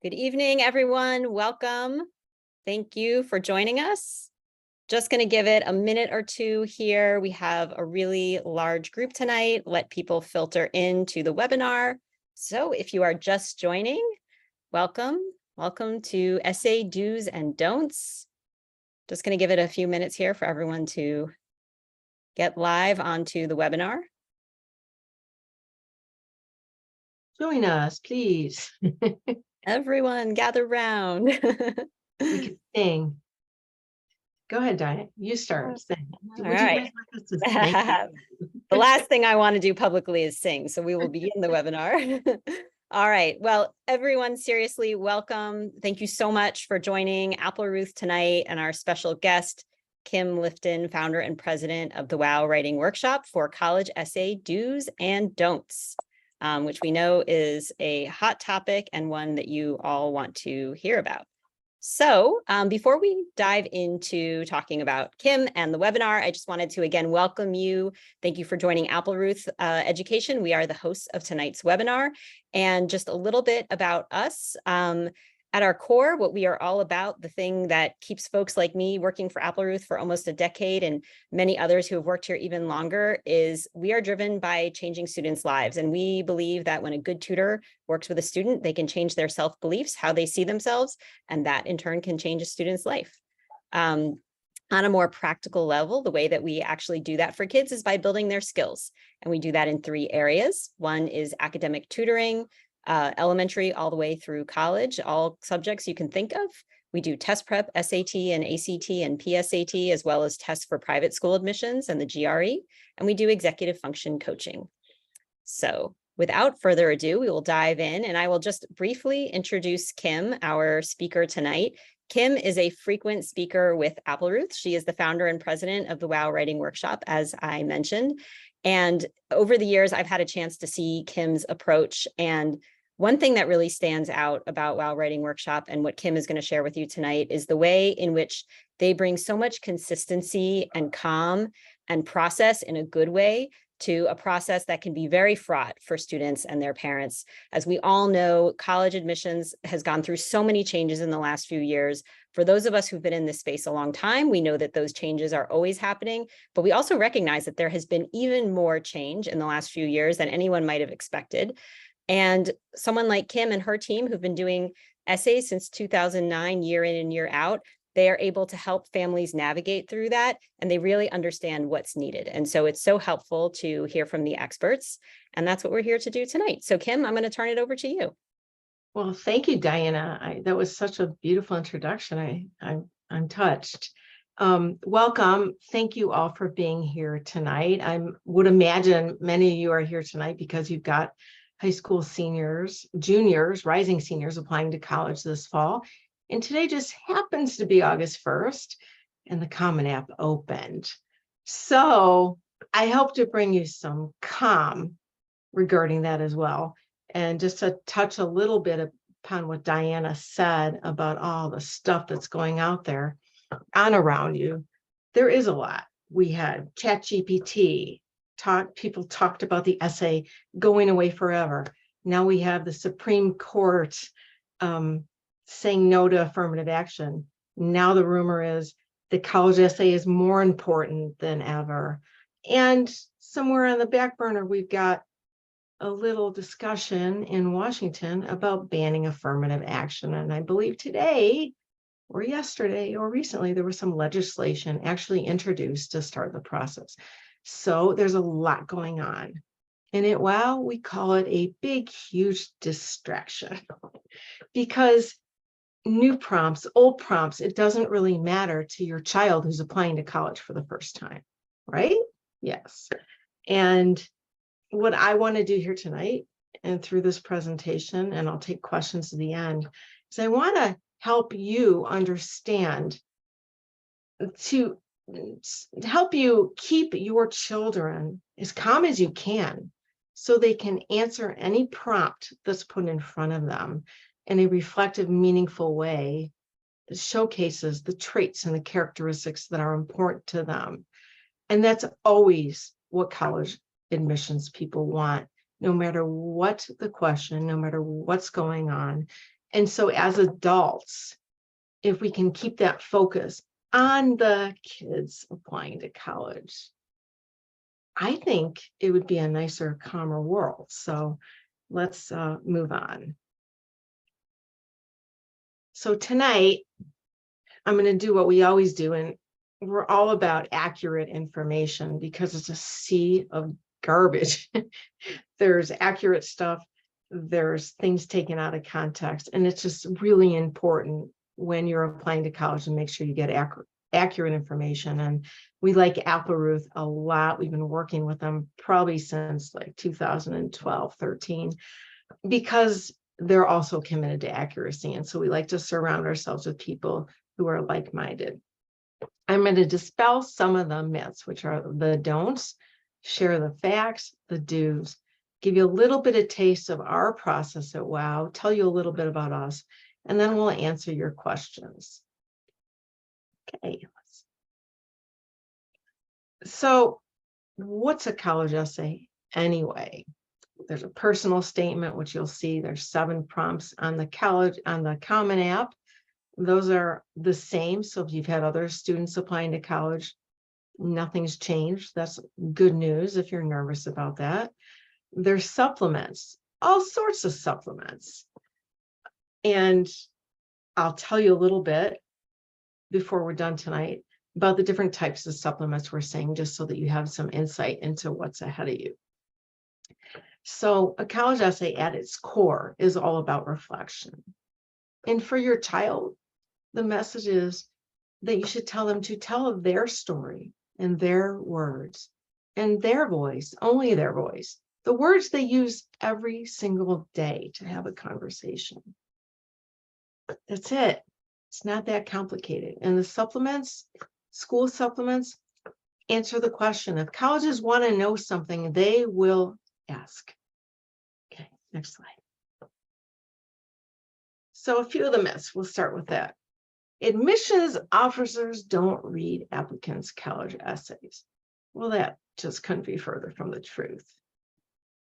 Good evening, everyone. Welcome. Thank you for joining us. Just going to give it a minute or two here. We have a really large group tonight. Let people filter into the webinar. So if you are just joining, welcome. Welcome to Essay Do's and Don'ts. Just going to give it a few minutes here for everyone to get live onto the webinar. Join us, please. Everyone gather round. We can sing. Go ahead, Diane. You start. Sing. All Would you right. guys like us to sing? The last thing I want to do publicly is sing, so we will begin the webinar. All right. Well, everyone, seriously, welcome. Thank you so much for joining Apple Ruth tonight and our special guest, Kim Lifton, founder and president of the WOW Writing Workshop for College Essay Do's and Don'ts, which we know is a hot topic and one that you all want to hear about. So before we dive into talking about Kim and the webinar, I just wanted to again welcome you. Thank you for joining Apple Ruth Education. We are the hosts of tonight's webinar. And just a little bit about us. At our core, what we are all about, the thing that keeps folks like me working for Apple Ruth for almost a decade and many others who have worked here even longer, is we are driven by changing students' lives. And we believe that when a good tutor works with a student, they can change their self-beliefs, how they see themselves, and that in turn can change a student's life. On a more practical level, the way that we actually do that for kids is by building their skills. And we do that in 3 areas. One is academic tutoring, elementary all the way through college, all subjects you can think of. We do test prep, SAT and ACT and PSAT, as well as tests for private school admissions and the GRE. And we do executive function coaching. So without further ado, we will dive in, and I will just briefly introduce Kim, our speaker tonight. Kim is a frequent speaker with Apple Ruth. She is the founder and president of the WOW Writing Workshop, as I mentioned. And over the years, I've had a chance to see Kim's approach. And one thing that really stands out about WOW Writing Workshop and what Kim is going to share with you tonight is the way in which they bring so much consistency and calm and process in a good way to a process that can be very fraught for students and their parents. As we all know, college admissions has gone through so many changes in the last few years. For those of us who've been in this space a long time, we know that those changes are always happening, but we also recognize that there has been even more change in the last few years than anyone might have expected. And someone like Kim and her team, who've been doing essays since 2009, year in and year out, they are able to help families navigate through that, and they really understand what's needed. And so it's so helpful to hear from the experts, and that's what we're here to do tonight. So Kim, I'm going to turn it over to you. Well, thank you, Diana. That was such a beautiful introduction. I'm touched. Welcome. Thank you all for being here tonight. I would imagine many of you are here tonight because you've got high school seniors, juniors, rising seniors applying to college this fall. And today just happens to be August 1st and the Common App opened. So I hope to bring you some calm regarding that as well. And just to touch a little bit upon what Diana said about all the stuff that's going out there on around you, there is a lot. We had ChatGPT. People talked about the essay going away forever. Now we have the Supreme Court saying no to affirmative action. Now the rumor is the college essay is more important than ever. And somewhere on the back burner, we've got a little discussion in Washington about banning affirmative action. And I believe today or yesterday or recently, there was some legislation actually introduced to start the process. So there's a lot going on. And we call it a big, huge distraction because new prompts, old prompts, it doesn't really matter to your child who's applying to college for the first time, right? Yes. And what I want to do here tonight and through this presentation, and I'll take questions at the end, is I want to help you understand to help you keep your children as calm as you can so they can answer any prompt that's put in front of them in a reflective, meaningful way that showcases the traits and the characteristics that are important to them. And that's always what college admissions people want, no matter what the question, no matter what's going on. And so as adults, if we can keep that focus on the kids applying to college, I think it would be a nicer, calmer world. So let's move on. So tonight, I'm going to do what we always do, and we're all about accurate information because it's a sea of garbage. There's accurate stuff, there's things taken out of context, and it's just really important when you're applying to college to make sure you get accurate information. And we like Ruth a lot. We've been working with them probably since like 2012, 13, because they're also committed to accuracy. And so we like to surround ourselves with people who are like-minded. I'm going to dispel some of the myths, which are the don'ts, share the facts, the do's, give you a little bit of taste of our process at WOW, tell you a little bit about us, and then we'll answer your questions. Okay. So what's a college essay anyway? There's a personal statement, which you'll see there's 7 prompts on the Common App. Those are the same. So if you've had other students applying to college, nothing's changed. That's good news if you're nervous about that. There's supplements, all sorts of supplements. And I'll tell you a little bit before we're done tonight about the different types of supplements we're saying, just so that you have some insight into what's ahead of you. So a college essay at its core is all about reflection. And for your child, the message is that you should tell them to tell their story in their words and their voice, only their voice, the words they use every single day to have a conversation. That's it. It's not that complicated. And the supplements, school supplements, answer the question. If colleges want to know something, they will ask. Okay, next slide. So a few of the myths, we'll start with that. Admissions officers don't read applicants' college essays. Well, that just couldn't be further from the truth.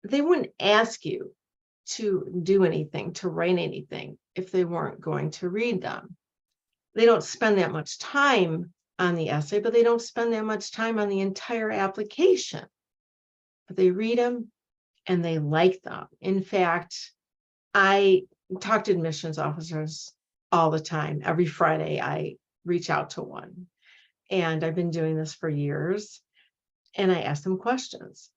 They wouldn't ask you to do anything, to write anything, if they weren't going to read them. They don't spend that much time on the essay, but they don't spend that much time on the entire application. But they read them and they like them. In fact, I talk to admissions officers all the time. Every Friday, I reach out to one. And I've been doing this for years. And I ask them questions.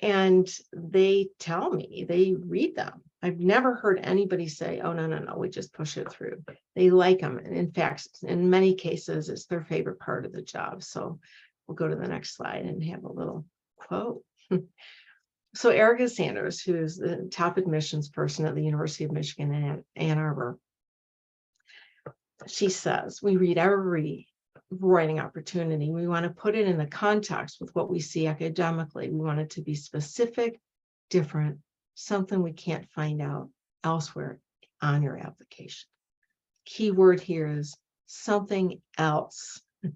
And they tell me, they read them. I've never heard anybody say, oh, no, we just push it through. They like them. And in fact, in many cases, it's their favorite part of the job. So we'll go to the next slide and have a little quote. So Erica Sanders, who is the top admissions person at the University of Michigan in Ann Arbor, she says, we read every writing opportunity. We want to put it in the context with what we see academically. We want it to be specific, different, something we can't find out elsewhere on your application. Key word here is something else. All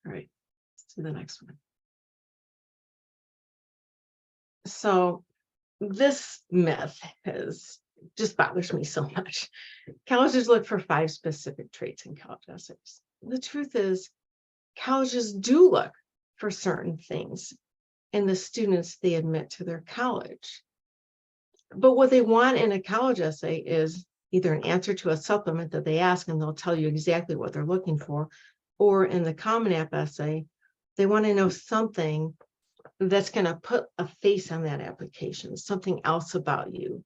right, let's do the next one. So this myth just bothers me so much. Colleges look for 5 specific traits in college essays. The truth is, colleges do look for certain things in the students they admit to their college. But what they want in a college essay is either an answer to a supplement that they ask, and they'll tell you exactly what they're looking for, or in the Common App essay, they want to know something that's going to put a face on that application, something else about you,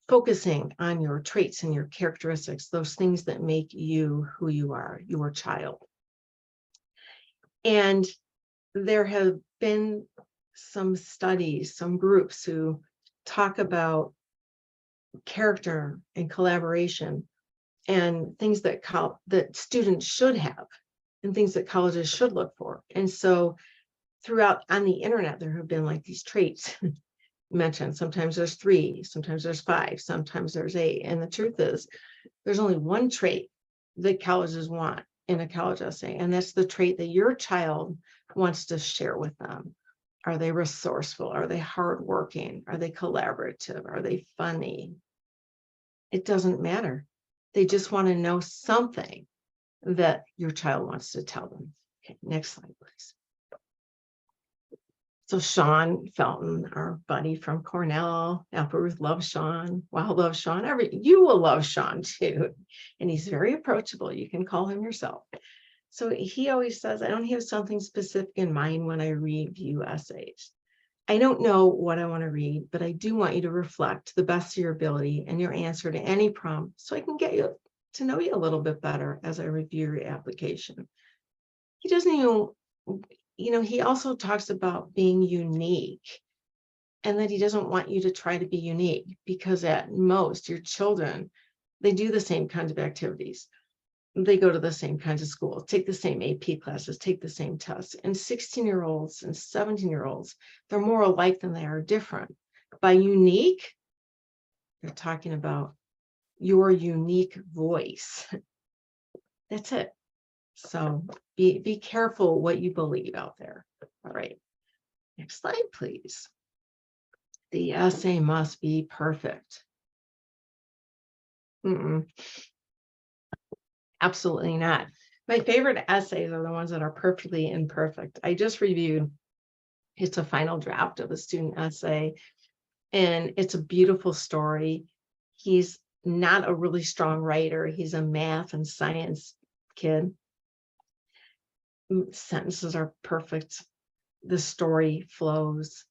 focusing on your traits and your characteristics, those things that make you who you are, your child. And there have been some studies, some groups who talk about character and collaboration and things that students should have and things that colleges should look for. And so throughout on the internet, there have been like these traits mentioned. Sometimes there's 3, sometimes there's 5, sometimes there's 8. And the truth is, there's only one trait that colleges want in a college essay, and that's the trait that your child wants to share with them. Are they resourceful? Are they hardworking? Are they collaborative? Are they funny? It doesn't matter. They just want to know something that your child wants to tell them. Okay, next slide, please. So Sean Felton, our buddy from Cornell, Apple Ruth loves Sean. Wow, loves Sean. You will love Sean too. And he's very approachable. You can call him yourself. So he always says, I don't have something specific in mind when I review essays. I don't know what I want to read, but I do want you to reflect to the best of your ability and your answer to any prompt so I can get you to know you a little bit better as I review your application. He doesn't even, he also talks about being unique and that he doesn't want you to try to be unique because at most your children, they do the same kinds of activities. They go to the same kinds of schools, take the same AP classes, take the same tests. And 16-year-olds and 17-year-olds, they're more alike than they are different. By unique, they're talking about your unique voice. That's it. So be careful what you believe out there. All right. Next slide, please. The essay must be perfect. Absolutely not. My favorite essays are the ones that are perfectly imperfect. I just reviewed, it's a final draft of a student essay, and it's a beautiful story. He's not a really strong writer. He's a math and science kid. Sentences are perfect. The story flows.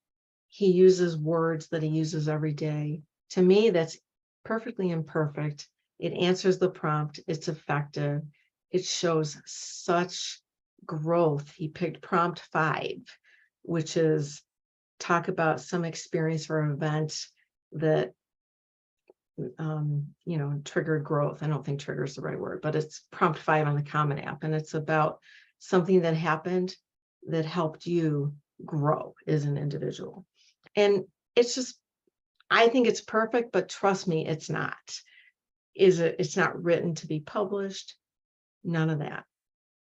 He uses words that he uses every day. To me, that's perfectly imperfect. It answers the prompt. It's effective. It shows such growth. He picked prompt 5, which is talk about some experience or event that triggered growth. I don't think trigger is the right word, but it's prompt 5 on the Common App, and it's about something that happened that helped you grow as an individual. And it's just, I think it's perfect, but trust me, it's not. It's not written to be published, none of that.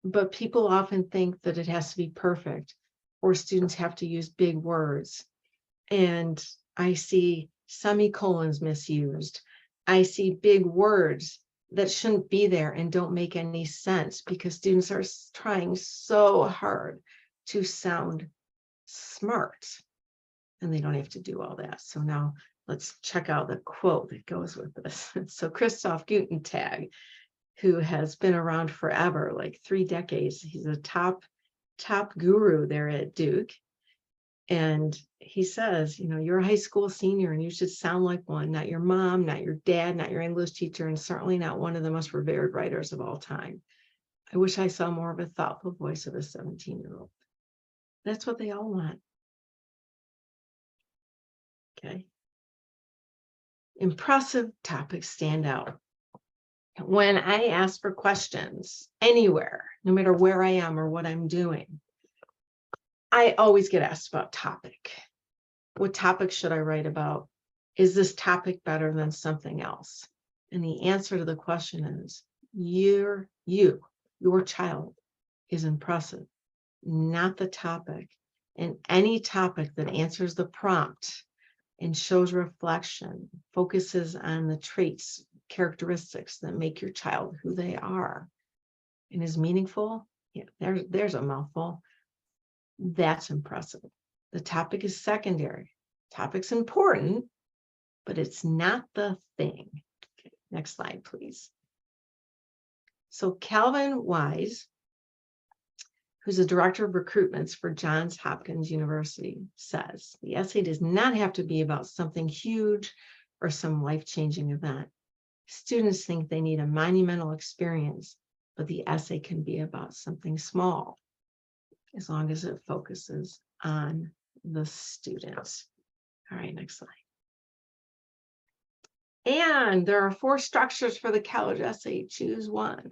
But people often think that it has to be perfect, or students have to use big words. And I see semicolons misused. I see big words that shouldn't be there and don't make any sense because students are trying so hard to sound smart, and they don't have to do all that. So now let's check out the quote that goes with this. So Christoph Guttentag, who has been around forever, like 3 decades, he's a top guru there at Duke. And he says, you're a high school senior and you should sound like one, not your mom, not your dad, not your English teacher, and certainly not one of the most revered writers of all time. I wish I saw more of a thoughtful voice of a 17-year-old. That's what they all want. Okay. Impressive topics stand out. When I ask for questions anywhere, no matter where I am or what I'm doing, I always get asked about topic. What topic should I write about? Is this topic better than something else? And the answer to the question is, your child is impressive, not the topic. And any topic that answers the prompt and shows reflection, focuses on the traits, characteristics that make your child who they are, and is meaningful, there's a mouthful. That's impressive. The topic is secondary. Topic's important, but it's not the thing. Okay, next slide, please. So Calvin Wise, who's a director of recruitments for Johns Hopkins University, says the essay does not have to be about something huge or some life-changing event. Students think they need a monumental experience, but the essay can be about something small, as long as it focuses on the students. All right, next slide. And there are 4 structures for the college essay. Choose one.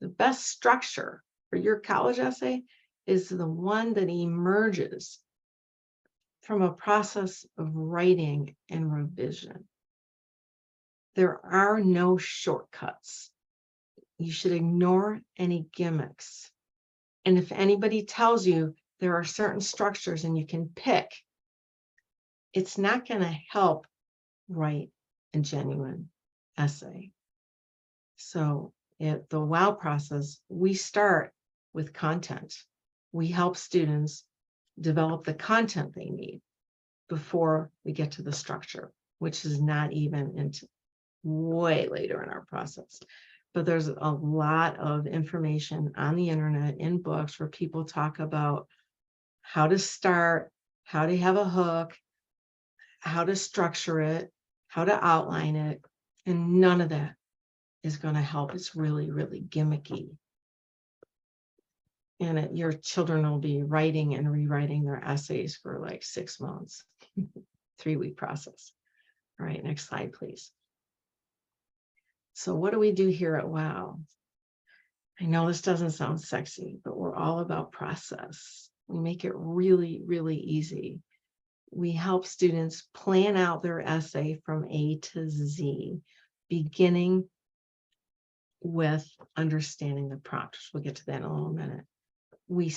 The best structure for your college essay is the one that emerges from a process of writing and revision. There are no shortcuts. You should ignore any gimmicks. And if anybody tells you there are certain structures and you can pick, it's not going to help write a genuine essay. So at the WOW process, we start with content. We help students develop the content they need before we get to the structure, which is not even into way later in our process. But there's a lot of information on the internet in books where people talk about how to start, how to have a hook, how to structure it, how to outline it, and none of that is going to help. It's really, really gimmicky. And your children will be writing and rewriting their essays for like 6 months, 3-week process. All right, next slide, please. So what do we do here at WOW? I know this doesn't sound sexy, but we're all about process. We make it really, really easy. We help students plan out their essay from A to Z, beginning with understanding the prompt. We'll get to that in a little minute. We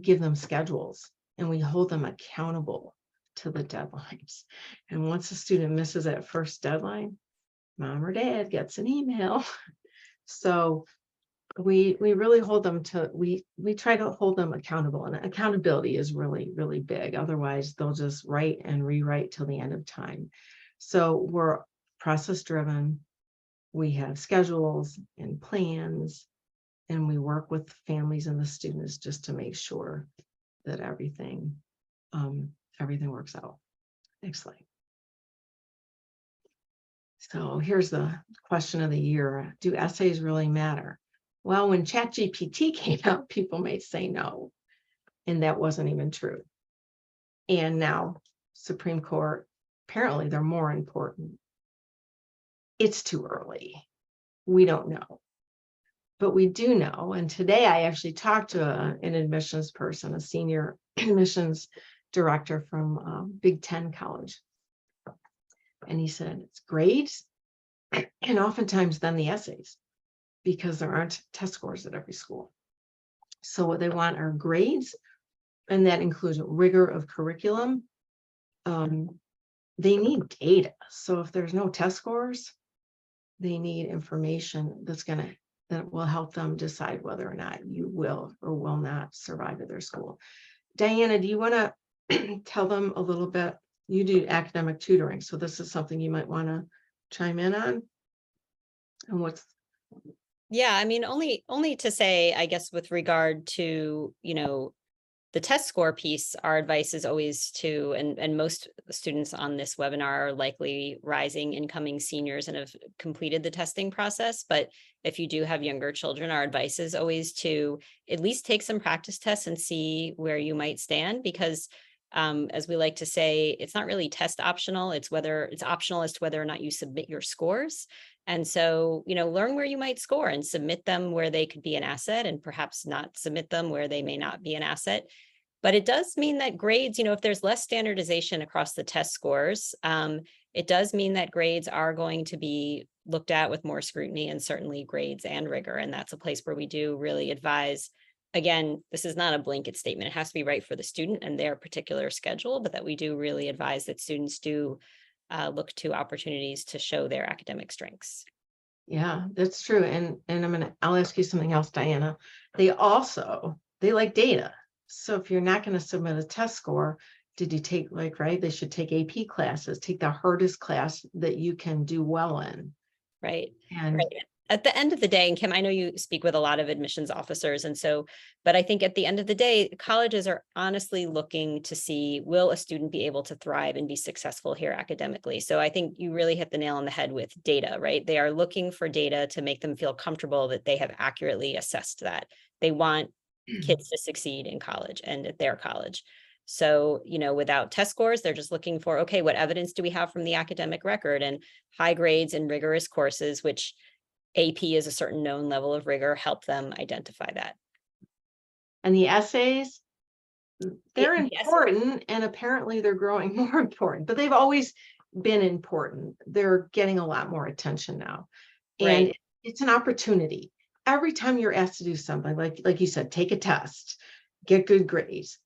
give them schedules and we hold them accountable to the deadlines. And once a student misses that first deadline, mom or dad gets an email. So we really hold them to, we try to hold them accountable, and accountability is really, really big. Otherwise, they'll just write and rewrite till the end of time. So we're process driven. We have schedules and plans, and we work with families and the students just to make sure that everything works out. Next slide. So here's the question of the year. Do essays really matter? Well, when ChatGPT came out, people may say no, and that wasn't even true. And now Supreme Court, apparently they're more important. It's too early. We don't know. But we do know, and today I actually talked to an admissions person, a senior admissions director from Big Ten College. And he said it's grades and oftentimes then the essays, because there aren't test scores at every school. So what they want are grades, and that includes rigor of curriculum. They need data. So if there's no test scores, they need information that will help them decide whether or not you will or will not survive at their school. Diana, do you want to tell them a little bit? You do academic tutoring, so this is something you might want to chime in on. And what's Yeah, I mean, only to say, I guess, with regard to, the test score piece, our advice is always to, and most students on this webinar are likely rising incoming seniors and have completed the testing process. But if you do have younger children, our advice is always to at least take some practice tests and see where you might stand, because as we like to say, it's not really test optional. It's optional as to whether or not you submit your scores. And so, learn where you might score and submit them where they could be an asset, and perhaps not submit them where they may not be an asset. But it does mean that grades, if there's less standardization across the test scores, it does mean that grades are going to be looked at with more scrutiny, and certainly grades and rigor. And that's a place where we do really advise. Again, this is not a blanket statement. It has to be right for the student and their particular schedule, but that we do really advise that students do look to opportunities to show their academic strengths. Yeah, that's true. And I'll ask you something else, Diana. They like data. So if you're not going to submit a test score, did you take they should take AP classes, take the hardest class that you can do well in. Right. And right. At the end of the day, and Kim, I know you speak with a lot of admissions officers, but I think at the end of the day, colleges are honestly looking to see, will a student be able to thrive and be successful here academically? So I think you really hit the nail on the head with data, right? They are looking for data to make them feel comfortable that they have accurately assessed that. They want kids to succeed in college and at their college. So, without test scores, they're just looking for, okay, what evidence do we have from the academic record? And high grades and rigorous courses, which AP is a certain known level of rigor, help them identify that. And the essays, they're important, and apparently they're growing more important, but they've always been important. They're getting a lot more attention now. And it's an opportunity. Every time you're asked to do something, like you said, take a test, get good grades,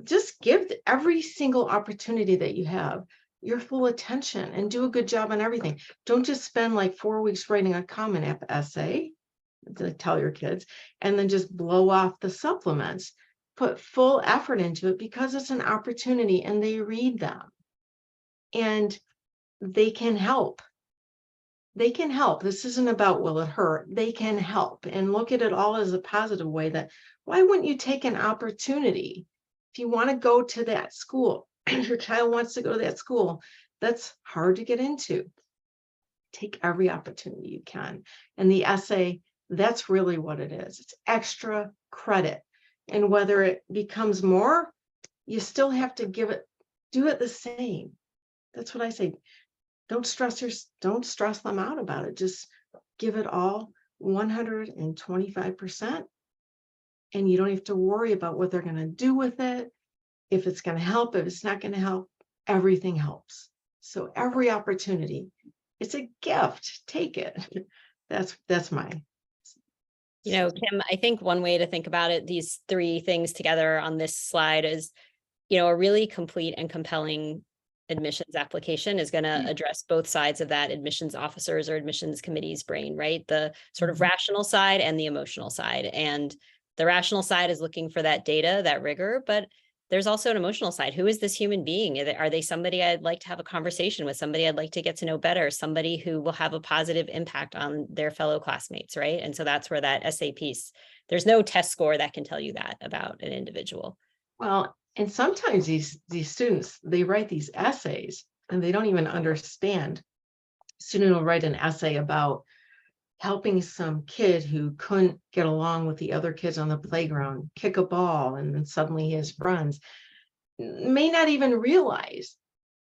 just give every single opportunity that you have your full attention and do a good job on everything. Don't just spend like 4 weeks writing a Common App essay to tell your kids and then just blow off the supplements. Put full effort into it because it's an opportunity and they read them and they can help. They can help. This isn't about will it hurt. They can help, and look at it all as a positive way. That why wouldn't you take an opportunity if you want to go to that school? Your child wants to go to that school that's hard to get into. Take every opportunity you can. And the essay, that's really what it is. It's extra credit. And whether it becomes more, you still have to do it the same. That's what I say. Don't stress them out about it. Just give it all 125%. And you don't have to worry about what they're going to do with it. If it's going to help, if it's not going to help, everything helps. So every opportunity, it's a gift. Take it. That's my. Kim, I think one way to think about it, these three things together on this slide is, a really complete and compelling admissions application is going to address both sides of that admissions officers or admissions committee's brain, right? The sort of rational side and the emotional side. And the rational side is looking for that data, that rigor, but there's also an emotional side. Who is this human being? Are they somebody I'd like to have a conversation with, somebody I'd like to get to know better, somebody who will have a positive impact on their fellow classmates, right? And so that's where that essay piece, there's no test score that can tell you that about an individual. Well, and sometimes these students, they write these essays and they don't even understand. A student will write an essay about helping some kid who couldn't get along with the other kids on the playground kick a ball, and then suddenly he has friends. May not even realize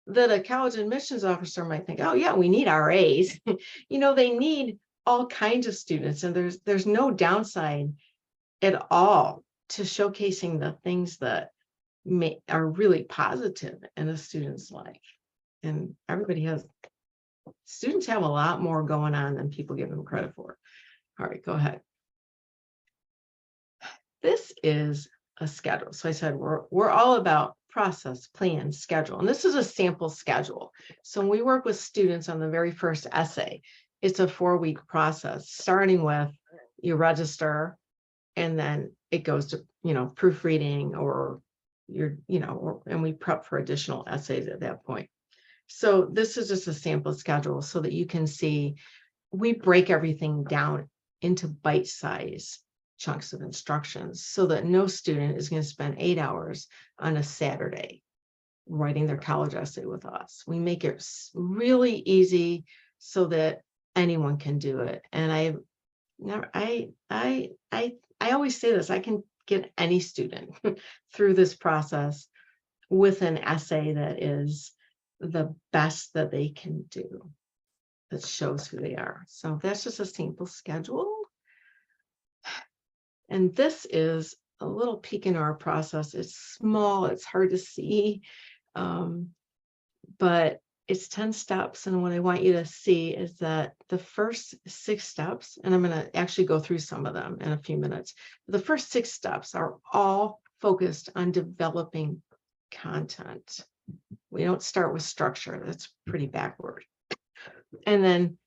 that a college admissions officer might think, oh yeah, we need RAs. They need all kinds of students, and there's no downside at all to showcasing the things that are really positive in a student's life. And students have a lot more going on than people give them credit for. All right, go ahead. This is a schedule. So I said, we're all about process, plan, schedule. And this is a sample schedule. So when we work with students on the very first essay, it's a 4-week process, starting with you register, and then it goes to, proofreading or and we prep for additional essays at that point. So this is just a sample schedule so that you can see we break everything down into bite-sized chunks of instructions so that no student is going to spend 8 hours on a Saturday writing their college essay with us. We make it really easy so that anyone can do it. And I always say this, I can get any student through this process with an essay that is the best that they can do, that shows who they are. So that's just a sample schedule. And this is a little peek into our process. It's small, it's hard to see, but it's 10 steps. And what I want you to see is that the first 6 steps, and I'm going to actually go through some of them in a few minutes. The first 6 steps are all focused on developing content. We don't start with structure. That's pretty backward. And then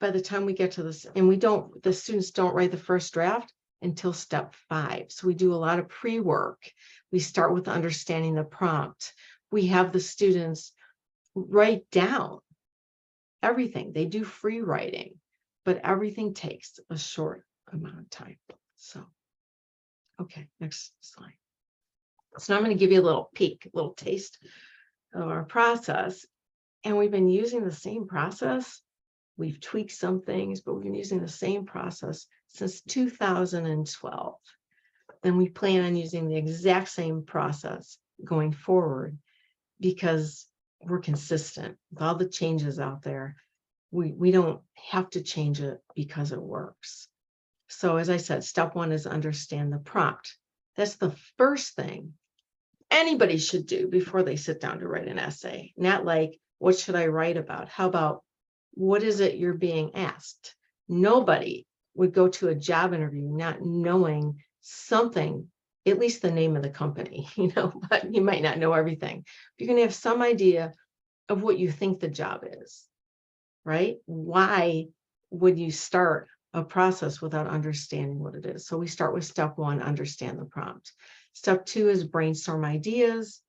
by the time we get to this, and the students don't write the first draft until step 5. So we do a lot of pre-work. We start with understanding the prompt. We have the students write down everything. They do free writing, but everything takes a short amount of time. So, okay, next slide. So now I'm going to give you a little peek, a little taste of our process. And we've been using the same process. We've tweaked some things, but we've been using the same process since 2012. And we plan on using the exact same process going forward because we're consistent with all the changes out there. We don't have to change it because it works. So as I said, step 1 is understand the prompt. That's the first thing anybody should do before they sit down to write an essay. Not like, what should I write about? How about, what is it you're being asked? Nobody would go to a job interview not knowing something at least the name of the company, but you might not know everything. You're going to have some idea of what you think the job is, right? Why would you start a process without understanding what it is? So we start with step 1, understand the prompt. Step 2 is brainstorm ideas.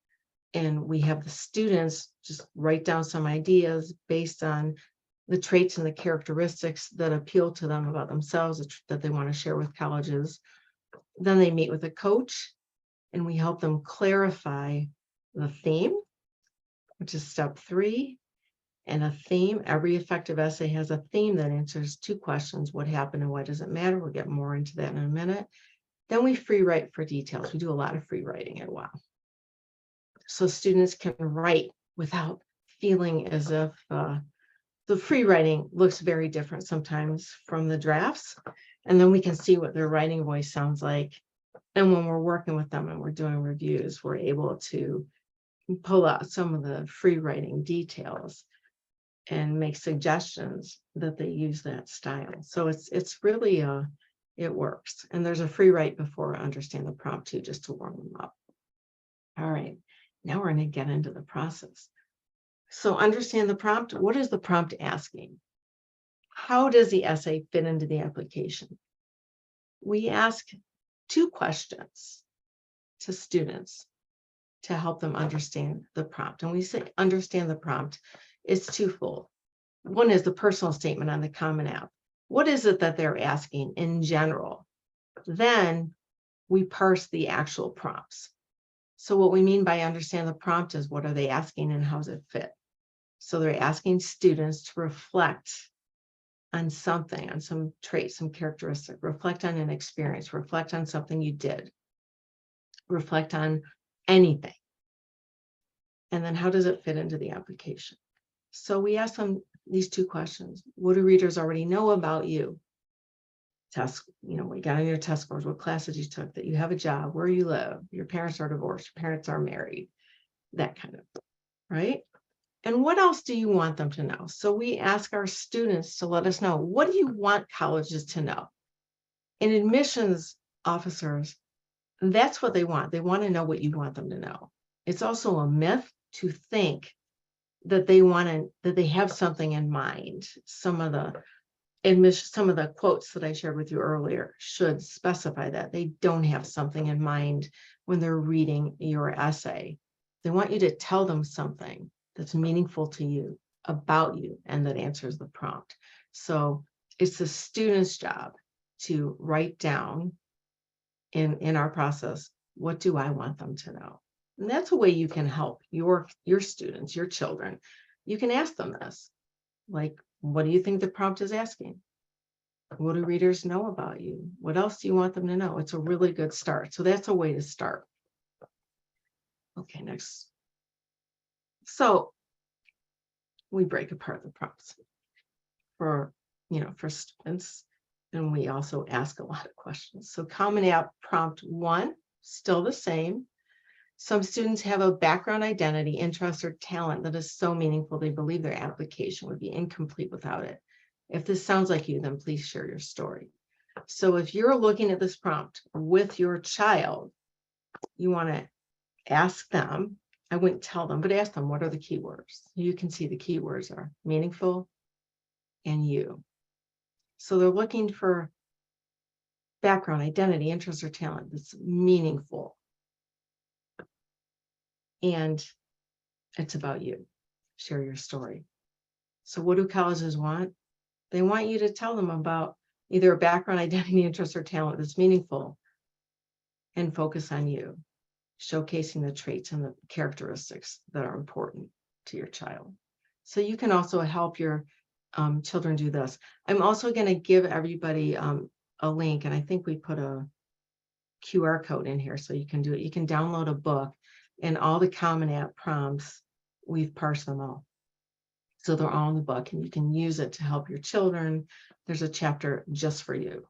And we have the students just write down some ideas based on the traits and the characteristics that appeal to them about themselves that they want to share with colleges. Then they meet with a coach and we help them clarify the theme, which is step 3. And a theme, every effective essay has a theme that answers 2 questions: what happened and why does it matter? We'll get more into that in a minute. Then we free write for details. We do a lot of free writing at WOW. So students can write without feeling as if the free writing looks very different sometimes from the drafts. And then we can see what their writing voice sounds like. And when we're working with them and we're doing reviews, we're able to pull out some of the free writing details and make suggestions that they use that style. So it's really it works. And there's a free write before understand the prompt too, just to warm them up. All right, now we're going to get into the process. So understand the prompt. What is the prompt asking? How does the essay fit into the application? We ask 2 questions to students to help them understand the prompt. And we say understand the prompt is twofold. One is the personal statement on the Common App. What is it that they're asking in general? Then we parse the actual prompts. So what we mean by understand the prompt is what are they asking and how does it fit? So they're asking students to reflect on something, on some trait, some characteristic, reflect on an experience, reflect on something you did, reflect on anything. And then how does it fit into the application? So we ask them these 2 questions. What do readers already know about you? Test, we got on your test scores, what classes you took, that you have a job, where you live, your parents are divorced, your parents are married, that kind of, right? And what else do you want them to know? So we ask our students to let us know, what do you want colleges to know? And admissions officers, that's what they want. They want to know what you want them to know. It's also a myth to think that they have something in mind. Some of the quotes that I shared with you earlier should specify that they don't have something in mind when they're reading your essay. They want you to tell them something that's meaningful to you, about you, and that answers the prompt. So it's the student's job to write down in our process, what do I want them to know? And that's a way you can help your students, your children. You can ask them this, like, what do you think the prompt is asking? What do readers know about you? What else do you want them to know? It's a really good start. So that's a way to start. Okay, next. So we break apart the prompts for students, and we also ask a lot of questions. So Common App prompt 1, still the same. Some students have a background, identity, interest, or talent that is so meaningful they believe their application would be incomplete without it. If this sounds like you, then please share your story. So if you're looking at this prompt with your child, you want to ask them, I wouldn't tell them, but ask them, what are the keywords? You can see the keywords are meaningful and you. So they're looking for background, identity, interest, or talent that's meaningful. And it's about you. Share your story. So what do colleges want? They want you to tell them about either a background, identity, interest, or talent that's meaningful and focus on you, showcasing the traits and the characteristics that are important to your child. So you can also help your children do this. I'm also going to give everybody a link, and I think we put a QR code in here so you can do it. You can download a book, and all the Common App prompts, we've parsed them all. So they're all in the book, and you can use it to help your children. There's a chapter just for you.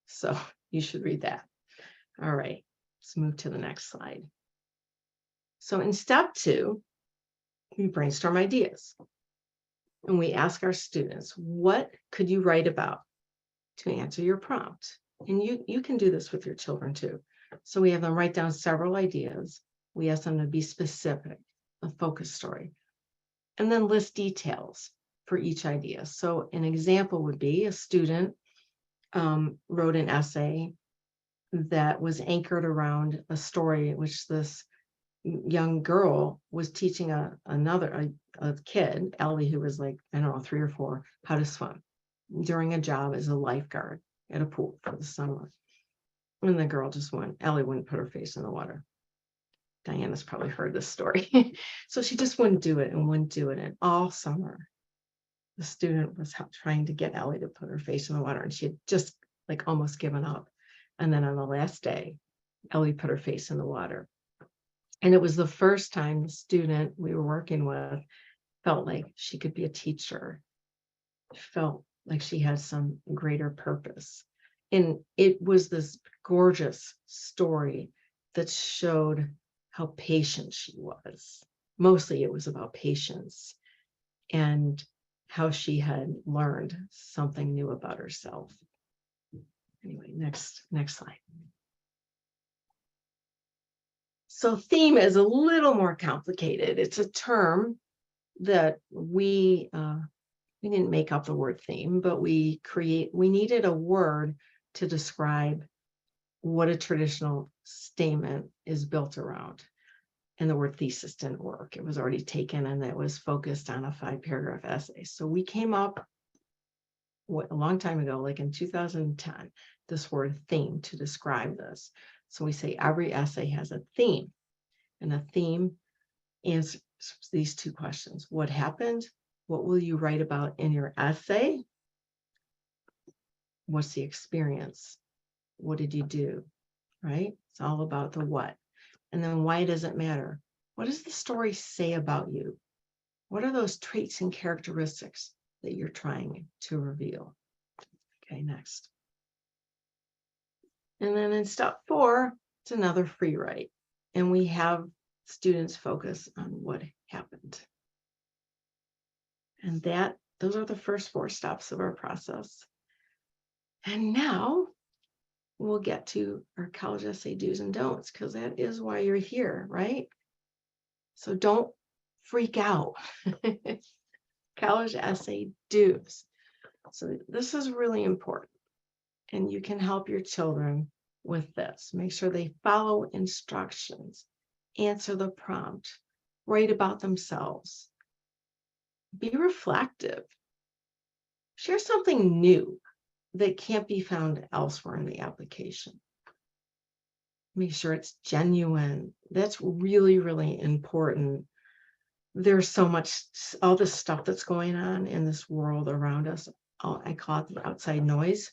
So you should read that. All right, let's move to the next slide. So in step 2, we brainstorm ideas. And we ask our students, what could you write about to answer your prompt? And you can do this with your children too. So we have them write down several ideas. We ask them to be specific, a focus story, and then list details for each idea. So an example would be a student wrote an essay that was anchored around a story in which this young girl was teaching a kid, Ellie, who was like, I don't know, 3 or 4, how to swim during a job as a lifeguard at a pool for the summer. And the girl just Ellie wouldn't put her face in the water. Diana's probably heard this story. So she just wouldn't do it and wouldn't do it. And all summer, the student was trying to get Ellie to put her face in the water, and she had just like almost given up. And then on the last day, Ellie put her face in the water. And it was the first time the student we were working with felt like she could be a teacher, felt like she had some greater purpose. And it was this gorgeous story that showed how patient she was. Mostly it was about patience and how she had learned something new about herself. Anyway, next slide. So theme is a little more complicated. It's a term that we didn't make up the word theme, but we needed a word to describe what a traditional statement is built around. And the word thesis didn't work. It was already taken, and it was focused on a 5-paragraph essay. So we came up a long time ago, like in 2010, this word theme to describe this. So we say every essay has a theme, and a theme answers these 2 questions. What happened? What will you write about in your essay? What's the experience? What did you do? Right? It's all about the what. And then why does it matter? What does the story say about you? What are those traits and characteristics that you're trying to reveal? Okay, next. And then in step 4, it's another free write. And we have students focus on what happened. And those are the first 4 steps of our process. And now we'll get to our college essay do's and don'ts, because that is why you're here, right? So don't freak out. College essay do's. So this is really important. And you can help your children with this. Make sure they follow instructions, answer the prompt, write about themselves, be reflective, share something new that can't be found elsewhere in the application. Make sure it's genuine. That's really, really important. There's so much, all this stuff that's going on in this world around us. I call it the outside noise.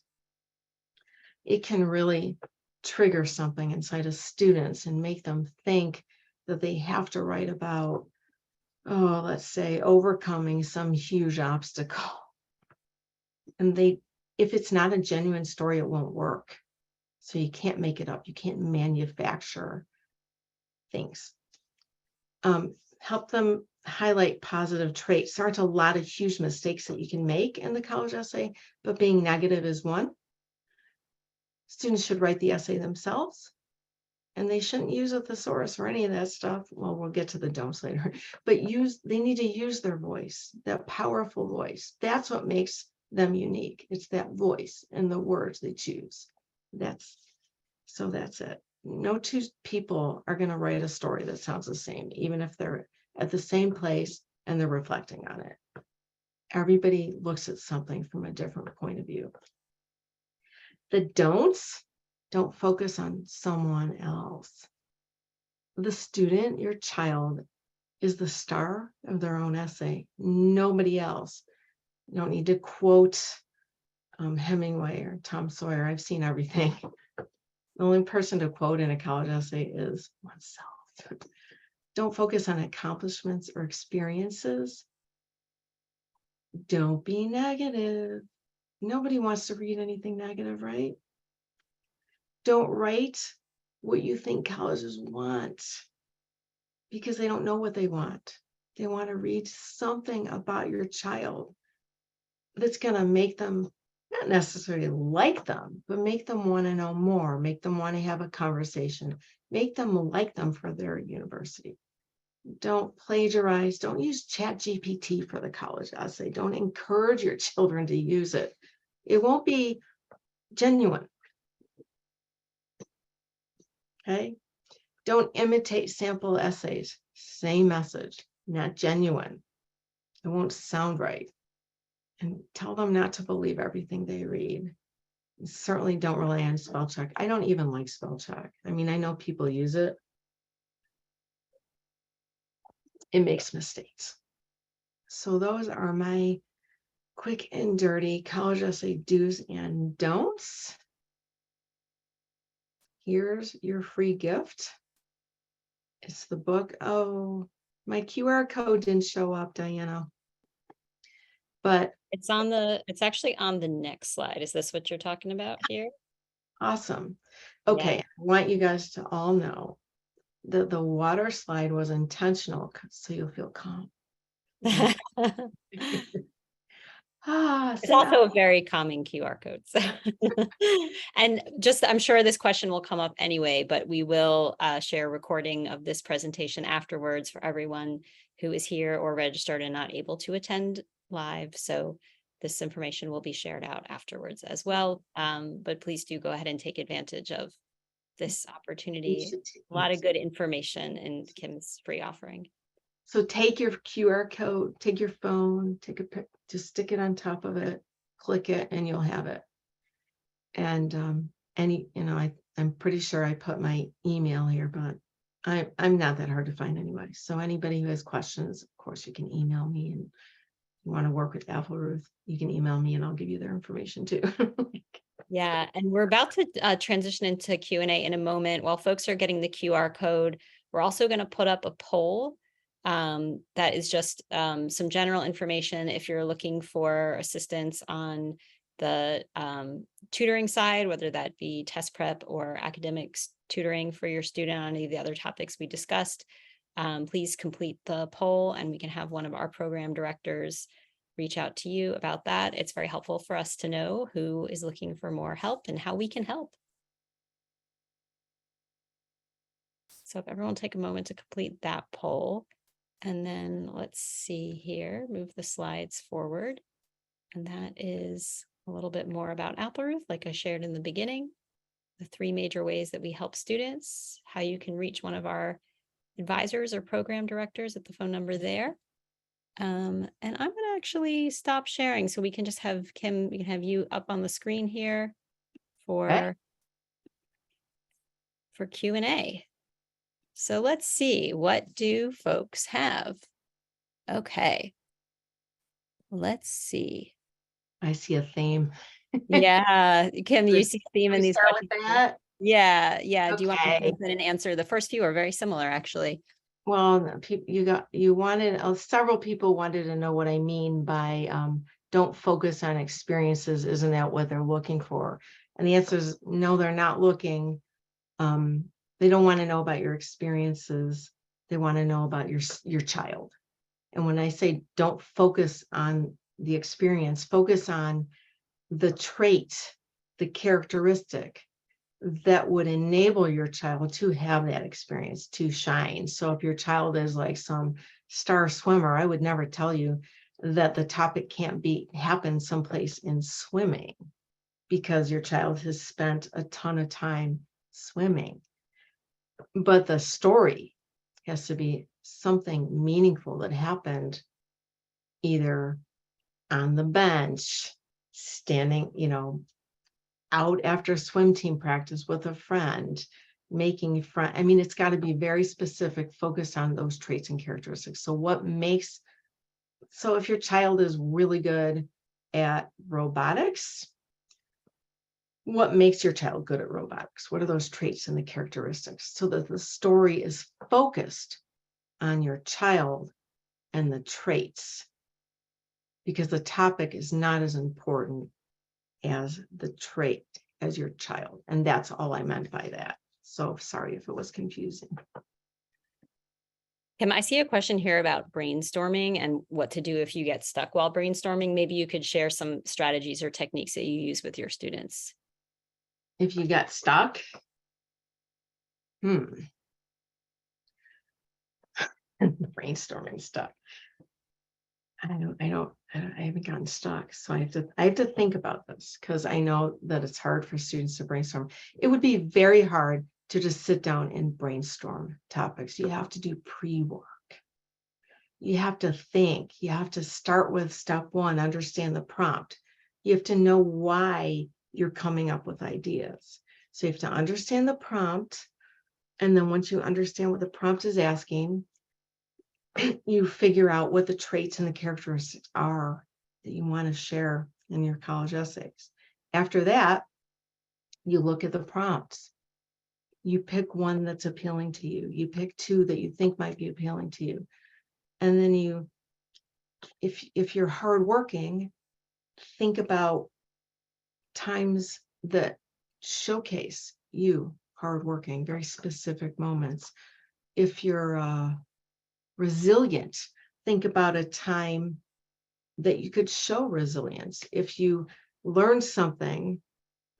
It can really trigger something inside of students and make them think that they have to write about, let's say, overcoming some huge obstacle. And if it's not a genuine story, it won't work. So you can't make it up. You can't manufacture things. Help them highlight positive traits. There aren't a lot of huge mistakes that you can make in the college essay, but being negative is one. Students should write the essay themselves, and they shouldn't use a thesaurus or any of that stuff. Well, we'll get to the don'ts later, but they need to use their voice, that powerful voice. That's what makes them unique. It's that voice and the words they choose. That's it. No 2 people are going to write a story that sounds the same, even if they're at the same place and they're reflecting on it. Everybody looks at something from a different point of view. The don'ts: don't focus on someone else. The student, your child, is the star of their own essay, nobody else. You don't need to quote Hemingway or Tom Sawyer. I've seen everything. The only person to quote in a college essay is oneself. Don't focus on accomplishments or experiences. Don't be negative. Nobody wants to read anything negative, right? Don't write what you think colleges want, because they don't know what they want. They want to read something about your child that's going to make them not necessarily like them, but make them want to know more, make them want to have a conversation, make them like them for their university. Don't plagiarize. Don't use ChatGPT for the college essay. Don't encourage your children to use it. It won't be genuine. Okay. Don't imitate sample essays. Same message, not genuine. It won't sound right. And tell them not to believe everything they read. Certainly don't rely on spell check. I don't even like spell check. I mean, I know people use it. It makes mistakes. So those are my quick and dirty college essay do's and don'ts. Here's your free gift. It's the book. Oh, my QR code didn't show up, Diana. But it's actually on the next slide. Is this what you're talking about here? awesome. Okay, Yeah. I want you guys to all know that the water slide was intentional, so you'll feel calm. It's also a very calming QR code. So. And just, I'm sure this question will come up anyway, but we will share a recording of this presentation afterwards for everyone who is here or registered and not able to attend live. So this information will be shared out afterwards as well. But please do go ahead and take advantage of this opportunity. A lot of good information in Kim's free offering. So take your QR code, take your phone, take a pic, just stick it on top of it, click it, and you'll have it. And I'm pretty sure I put my email here, but I'm not that hard to find anyway. So anybody who has questions, of course, you can email me, and you want to work with Apple Ruth, you can email me and I'll give you their information too. Yeah, and we're about to transition into Q&A in a moment. While folks are getting the QR code, we're also going to put up a poll that is just some general information if you're looking for assistance on the tutoring side, whether that be test prep or academics tutoring for your student on any of the other topics we discussed. Please complete the poll and we can have one of our program directors reach out to you about that. It's very helpful for us to know who is looking for more help and how we can help. So if everyone take a moment to complete that poll, and then let's see here, move the slides forward. And that is a little bit more about Apple Ruth, like I shared in the beginning, the 3 major ways that we help students, how you can reach one of our advisors or program directors at the phone number there. And I'm going to actually stop sharing so we can just have Kim, we can have you up on the screen here for Q&A. So let's see, what do folks have? Okay. Let's see. I see a theme. Yeah, Kim, you see a theme in these start questions. with that? Yeah. Do you want to Okay. jump in and answer? The first few are very similar, actually. Well, several people wanted to know what I mean by don't focus on experiences. Isn't that what they're looking for? And the answer is no, they're not looking. They don't want to know about your experiences. They want to know about your child. And when I say don't focus on the experience, focus on the trait, the characteristic that would enable your child to have that experience, to shine. So if your child is like some star swimmer, I would never tell you that the topic can't happen someplace in swimming because your child has spent a ton of time swimming. But the story has to be something meaningful that happened either on the bench, standing, out after swim team practice with a friend, making friends. I mean, it's got to be very specific, focused on those traits and characteristics. So if your child is really good at robotics, what makes your child good at robotics? What are those traits and the characteristics? So that the story is focused on your child and the traits, because the topic is not as important as the trait as your child. And that's all I meant by that. So sorry if it was confusing. Kim, I see a question here about brainstorming and what to do if you get stuck while brainstorming. Maybe you could share some strategies or techniques that you use with your students. If you got stuck, brainstorming stuff. I haven't gotten stuck. So I have to think about this because I know that it's hard for students to brainstorm. It would be very hard to just sit down and brainstorm topics. You have to do pre-work. You have to think. You have to start with step one, understand the prompt. You have to know why you're coming up with ideas. So you have to understand the prompt. And then once you understand what the prompt is asking, you figure out what the traits and the characteristics are that you want to share in your college essays. After that, you look at the prompts. You pick one that's appealing to you. You pick two that you think might be appealing to you. And then if you're hardworking, think about times that showcase you hardworking, very specific moments. If you're resilient, think about a time that you could show resilience. If you learned something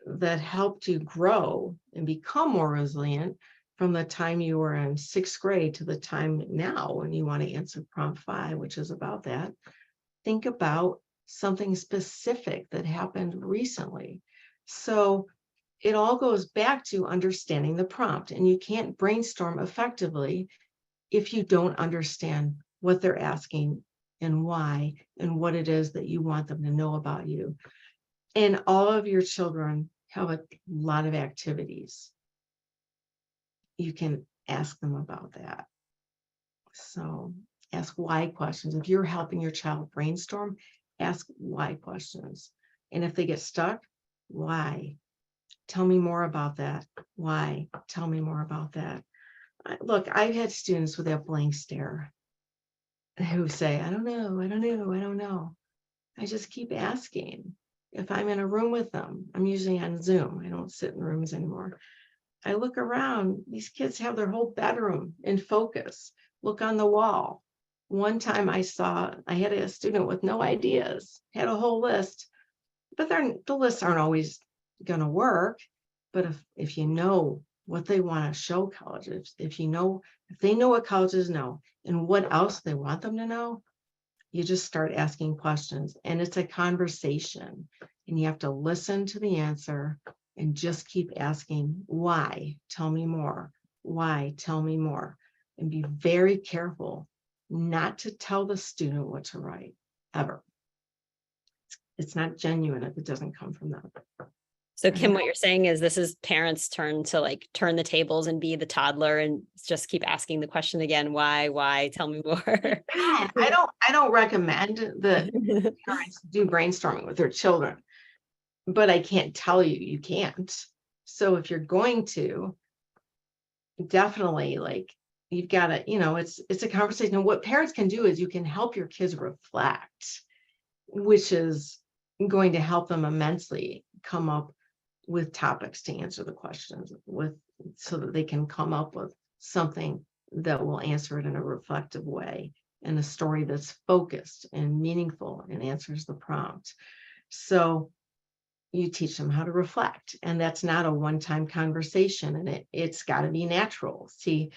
that helped you grow and become more resilient from the time you were in 6th grade to the time now when you want to answer prompt 5, which is about that, think about something specific that happened recently. So it all goes back to understanding the prompt, and you can't brainstorm effectively if you don't understand what they're asking and why and what it is that you want them to know about you. And all of your children have a lot of activities. You can ask them about that. So ask why questions. If you're helping your child brainstorm, ask why questions. And if they get stuck, why? Tell me more about that. Why? Tell me more about that. Look, I've had students with that blank stare who say, I don't know, I don't know, I don't know. I just keep asking. If I'm in a room with them, I'm usually on Zoom. I don't sit in rooms anymore. I look around, these kids have their whole bedroom in focus. Look on the wall. One time I had a student with no ideas, had a whole list, but the lists aren't always going to work. But if you know what they want to show colleges, if they know what colleges know and what else they want them to know, you just start asking questions, and it's a conversation, and you have to listen to the answer and just keep asking, why? Tell me more. Why? Tell me more. And be very careful not to tell the student what to write, ever. It's not genuine if it doesn't come from them. So Kim, what you're saying is this is parents' turn to like turn the tables and be the toddler and just keep asking the question again, why, tell me more. I don't recommend that parents do brainstorming with their children, but I can't tell you can't. So if you're going to, definitely, like, you've got to, it's a conversation. And what parents can do is you can help your kids reflect, which is going to help them immensely come up with topics to answer the questions with, so that they can come up with something that will answer it in a reflective way, and a story that's focused and meaningful and answers the prompt. So you teach them how to reflect, and that's not a one-time conversation, and it's got to be natural. See,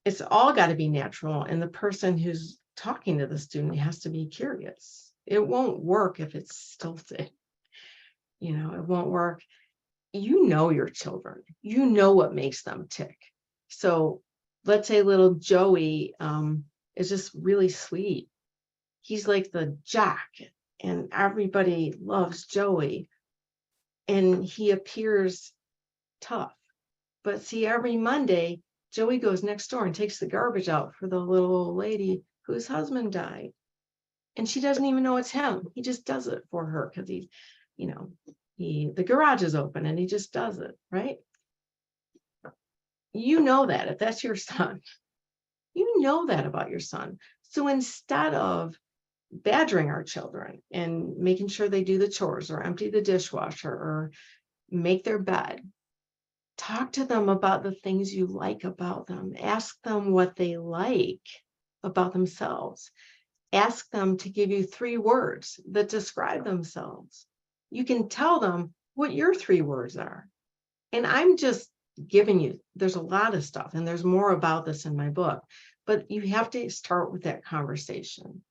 it's all got to be natural, and the person who's talking to the student has to be curious. It won't work if it's stilted. It won't work. Your children, what makes them tick. So let's say little Joey is just really sweet. He's like the jock, and everybody loves Joey, and he appears tough. But see, every Monday, Joey goes next door and takes the garbage out for the little old lady whose husband died. And she doesn't even know it's him. He just does it for her because the garage is open and he just does it, right? That if that's your son, that about your son. So instead of badgering our children and making sure they do the chores or empty the dishwasher or make their bed, talk to them about the things you like about them. Ask them what they like. about themselves. Ask them to give you 3 words that describe themselves. You can tell them what your 3 words are. And I'm just giving you, there's a lot of stuff, and there's more about this in my book, but you have to start with that conversation.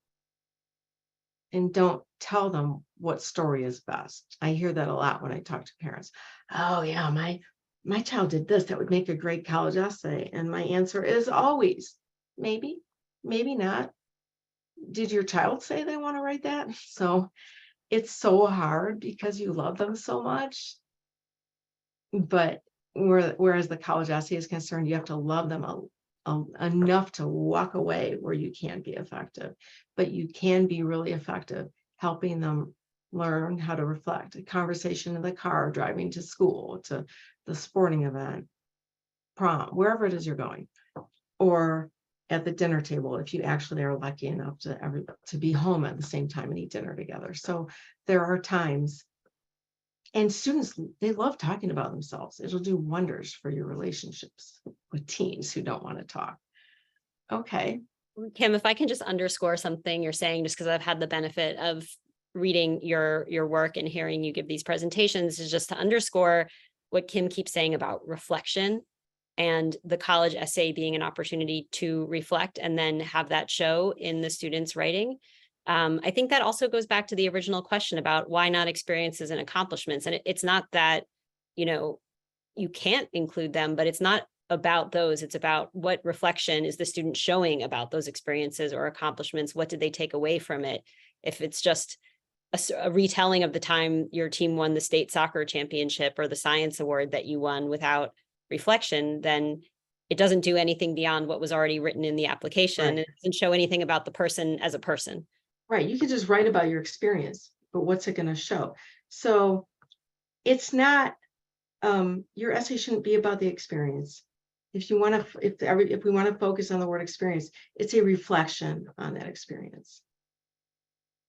And don't tell them what story is best. I hear that a lot when I talk to parents. Oh yeah, my child did this. That would make a great college essay. And my answer is always, maybe, maybe not. Did your child say they want to write that? So it's so hard because you love them so much. But whereas the college essay is concerned, you have to love them enough to walk away where you can be effective. But you can be really effective helping them learn how to reflect. A conversation in the car, driving to school, to the sporting event, prom, wherever it is you're going, or at the dinner table if you actually are lucky enough to be home at the same time and eat dinner together. So there are times, and students, they love talking about themselves. It'll do wonders for your relationships with teens who don't want to talk. Okay. Kim, if I can just underscore something you're saying, just because I've had the benefit of reading your work and hearing you give these presentations, is just to underscore what Kim keeps saying about reflection and the college essay being an opportunity to reflect and then have that show in the students' writing. I think that also goes back to the original question about why not experiences and accomplishments. And it's not that, you can't include them, but it's not about those. It's about what reflection is the student showing about those experiences or accomplishments. What did they take away from it? If it's just a retelling of the time your team won the state soccer championship or the science award that you won without reflection, then it doesn't do anything beyond what was already written in the application. Right. It doesn't show anything about the person as a person. Right. You could just write about your experience, but what's it going to show? So it's not, your essay shouldn't be about the experience. If you want to, if we want to focus on the word experience, it's a reflection on that experience.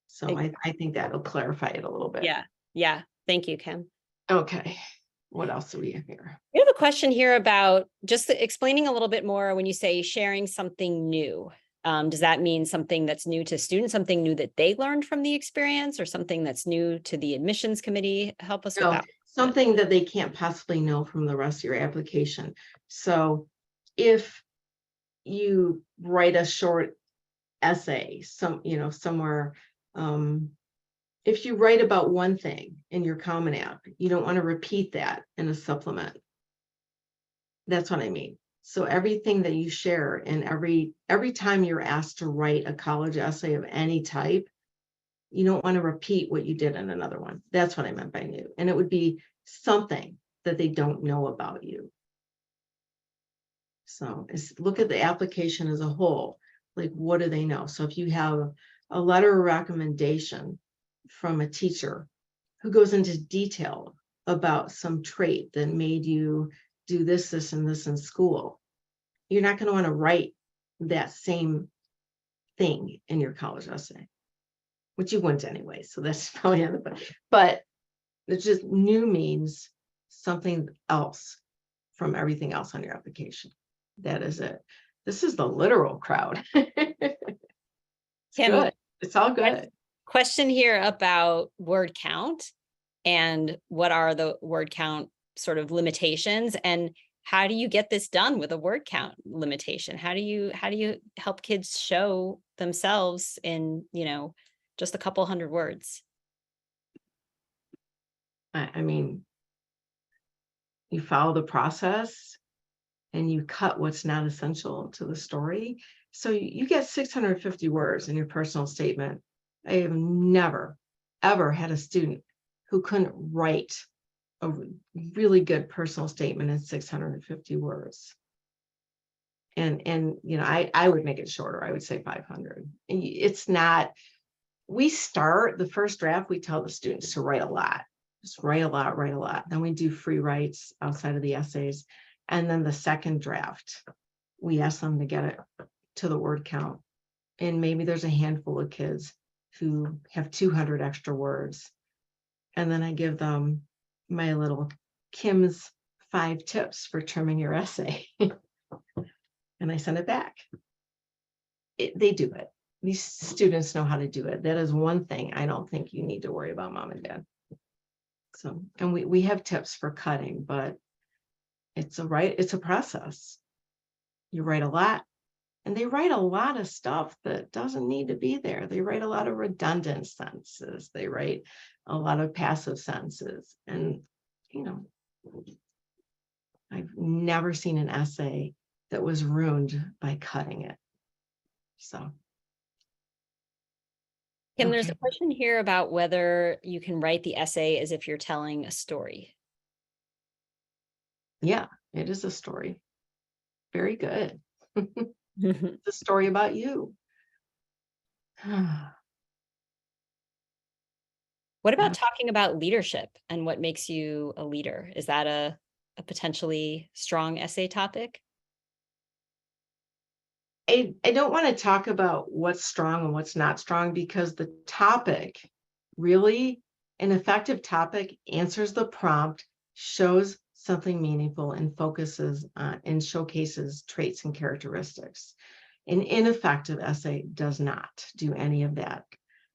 So I think that'll clarify it a little bit. Yeah. Yeah. Thank you, Kim. Okay. What else do we have here? We have a question here about just explaining a little bit more when you say sharing something new. Does that mean something that's new to students, something new that they learned from the experience, or something that's new to the admissions committee? Help us with that. Something that they can't possibly know from the rest of your application. So if you write a short essay, somewhere, if you write about one thing in your Common App, you don't want to repeat that in a supplement. That's what I mean. So everything that you share, and every time you're asked to write a college essay of any type, you don't want to repeat what you did in another one. That's what I meant by new. And it would be something that they don't know about you. So look at the application as a whole. Like, what do they know? So if you have a letter of recommendation from a teacher who goes into detail about some trait that made you do this, this, and this in school, you're not going to want to write that same thing in your college essay, which you wouldn't anyway. So that's probably not the, but it's just new means something else from everything else on your application. That is it. This is the literal crowd. It's Kim, good. It's all good. Question here about word count and what are the word count sort of limitations, and how do you get this done with a word count limitation? How do you help kids show themselves in, just a couple hundred words? I mean, you follow the process and you cut what's not essential to the story. So you get 650 words in your personal statement. I have never, ever had a student who couldn't write a really good personal statement in 650 words. And I would make it shorter. I would say 500. And it's not, we start the first draft, we tell the students to write a lot. Just write a lot, write a lot. Then we do free writes outside of the essays. And then the second draft, we ask them to get it to the word count. And maybe there's a handful of kids who have 200 extra words. And then I give them my little Kim's 5 tips for trimming your essay. And I send it back. they do it. These students know how to do it. That is one thing I don't think you need to worry about, mom and dad. So, and we have tips for cutting, but it's a process. You write a lot, and they write a lot of stuff that doesn't need to be there. They write a lot of redundant sentences. They write a lot of passive sentences. And, you know, I've never seen an essay that was ruined by cutting it. So. Kim, there's a Okay. question here about whether you can write the essay as if you're telling a story. Yeah, it is a story. Very good. It's a story about you. What about Yeah. talking about leadership and what makes you a leader? Is that a potentially strong essay topic? I don't want to talk about what's strong and what's not strong, because the topic, really, an effective topic, answers the prompt, shows something meaningful, and focuses on and showcases traits and characteristics. An ineffective essay does not do any of that.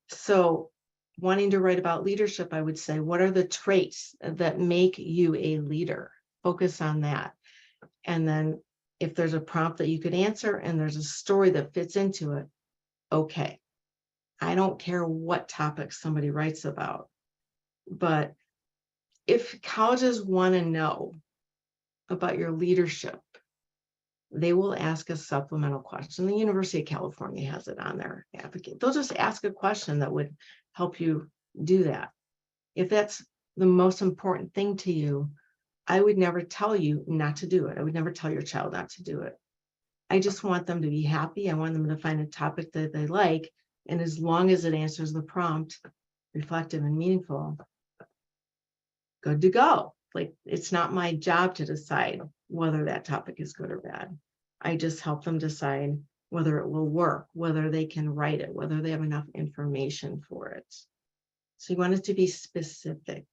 So, wanting to write about leadership, I would say, what are the traits that make you a leader? Focus on that. And then if there's a prompt that you could answer and there's a story that fits into it, okay. I don't care what topic somebody writes about, but if colleges want to know about your leadership, they will ask a supplemental question. The University of California has it on their application. They'll just ask a question that would help you do that. If that's the most important thing to you, I would never tell you not to do it. I would never tell your child not to do it. I just want them to be happy. I want them to find a topic that they like. And as long as it answers the prompt, reflective and meaningful, good to go. Like, it's not my job to decide whether that topic is good or bad. I just help them decide whether it will work, whether they can write it, whether they have enough information for it. So you want it to be specific.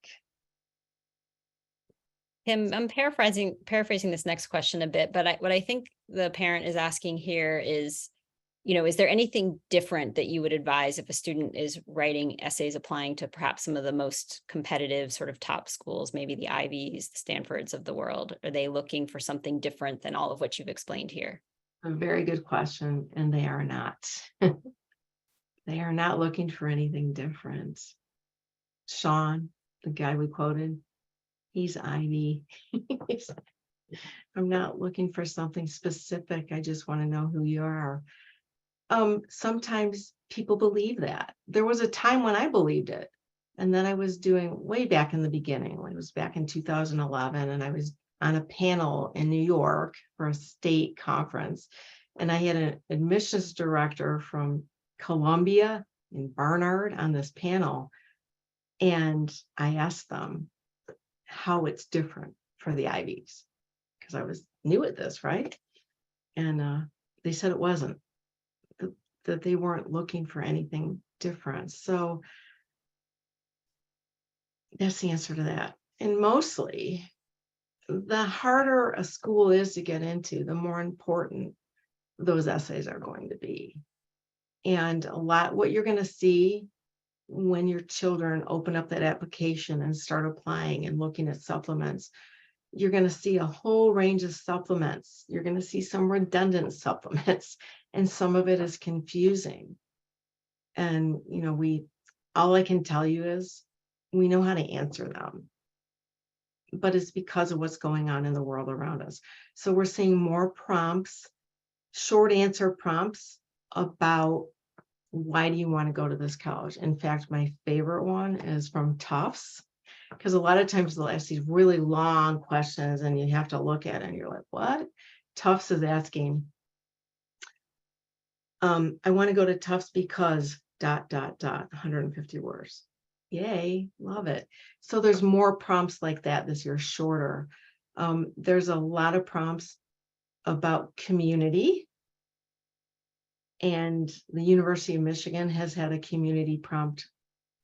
Kim, I'm paraphrasing this next question a bit, but what I think the parent is asking here is, is there anything different that you would advise if a student is writing essays applying to perhaps some of the most competitive sort of top schools, maybe the Ivies, the Stanfords of the world? Are they looking for something different than all of what you've explained here? A very good question, and they are not. They are not looking for anything different. Sean, the guy we quoted, he's Ivy. I'm not looking for something specific. I just want to know who you are. Sometimes people believe that. There was a time when I believed it. And then I was doing, way back in the beginning, when it was back in 2011, and I was on a panel in New York for a state conference. And I had an admissions director from Columbia in Barnard on this panel. And I asked them how it's different for the Ivies, because I was new at this, right? And they said it wasn't, that they weren't looking for anything different. So that's the answer to that. And mostly, the harder a school is to get into, the more important those essays are going to be. And a lot, what you're going to see when your children open up that application and start applying and looking at supplements, you're going to see a whole range of supplements. You're going to see some redundant supplements, and some of it is confusing. And, all I can tell you is we know how to answer them, but it's because of what's going on in the world around us. So we're seeing more prompts, short answer prompts about why do you want to go to this college? In fact, my favorite one is from Tufts, because a lot of times they'll ask these really long questions and you have to look at it and you're like, what? Tufts is asking, I want to go to Tufts because ... 150 words. Yay, love it. So there's more prompts like that this year, shorter. There's a lot of prompts about community. And the University of Michigan has had a community prompt